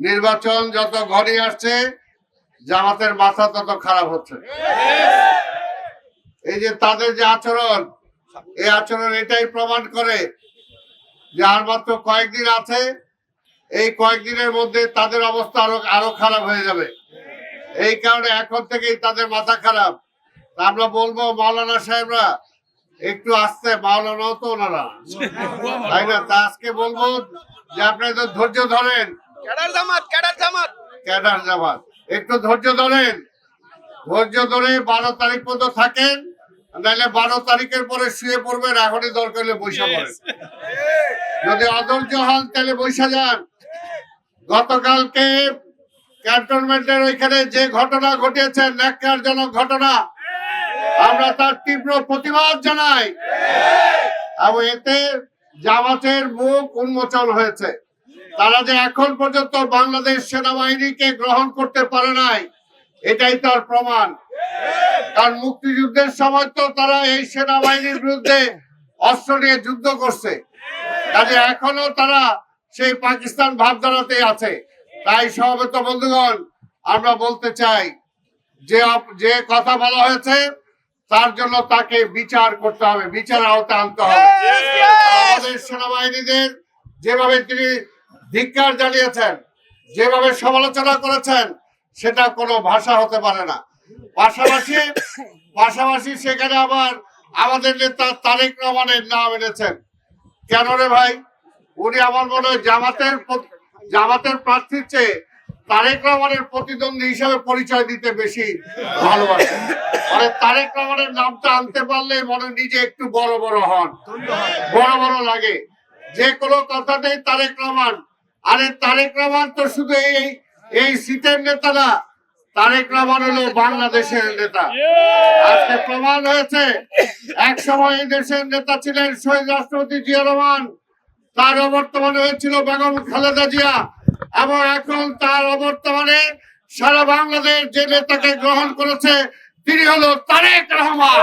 নির্বাচন যত ঘনিয়ে আসছে জামাতের মাথা তত খারাপ হচ্ছে। এই যে তাদের যে আচরণ, এই আচরণ এটাই প্রমাণ করে যে আর মাত্র কয়েকদিন আছে, এই কয়েকদিনের মধ্যে তাদের অবস্থা আরো খারাপ হয়ে যাবে। এই কারণে এখন থেকেই তাদের মাথা খারাপ। আমরা বলবো মাওলানা সাহেবরা একটু আসতে, মাওলানাও তো ওনারা, তাই না? তা আজকে বলবো যে আপনাদের ধৈর্য ধরেন, ক্যাডার জামাত একটু ধৈর্য ধরেন, ধৈর্য ধরে 12 তারিখ পর্যন্ত থাকেন, নাহলে 12 তারিখের পরে শুয়ে পড়বেন। এখনই দরকার হলে বৈশা পড়েন, যদি অধৈর্য হন তাহলে বৈশা যান। গতকালকে ক্যান্টনমেন্টের ওইখানে যে ঘটনা ঘটিয়েছে, ন্যাক্কারজনক ঘটনা, আমরা তার তীব্র প্রতিবাদ জানাই এবং এতে জামাতের মুখ উন্মোচন হয়েছে। তারা যে এখন পর্যন্ত বাংলাদেশ সেনাবাহিনীকে গ্রহণ করতে পারে নাই, এটাই তার প্রমাণ। কারণ মুক্তিযুদ্ধের সময় তো তারা এই সেনাবাহিনীর বিরুদ্ধে অস্ত্র নিয়ে যুদ্ধ করছে, কাজে এখনো তারা সেই পাকিস্তান ভাবধারাতেই আছে। তাই সমবেত বন্ধুগণ, আমরা বলতে চাই যে কথা বলা হয়েছে তার জন্য তাকে বিচার করতে হবে, বিচার আওতায় আনতে হবে। আমাদের সেনাবাহিনীদের যেভাবে তিনি ধিক্কার জানিয়েছেন, যেভাবে সমালোচনা করেছেন, সেটা কোনো ভাষা হতে পারে না। পাশাপাশি সেখানে আবার আমাদের নেতা তারেক রহমানের নাম এনেছেন। কেন রে ভাই? উনি আমার মনে হয় জামাতের প্রার্থীর চেয়ে তারেক রহমানের প্রতিদ্বন্দ্বী হিসাবে পরিচয় দিতে বেশি ভালোবাসেন। মানে তারেক রহমানের নামটা আনতে পারলে মনে নিজে একটু বড় বড় হন, বড় বড় লাগে। যে কোনো কথাতেই তারেক রহমান। আরে তারেক রহমান তো শুধু এই সিটের নেতা না, তারেক রহমান হলো বাংলাদেশের নেতা। আজকে প্রমাণ হয়েছে, এক সময় এই দেশের নেতা ছিলেন শহীদ রাষ্ট্রপতি জিয়া রহমান, তার অবর্তমানে হয়েছিল বেগম খালেদা জিয়া, এবং এখন তার অবর্তমানে সারা বাংলাদেশ যে নেতাকে গ্রহণ করেছে তিনি হলো তারেক রহমান।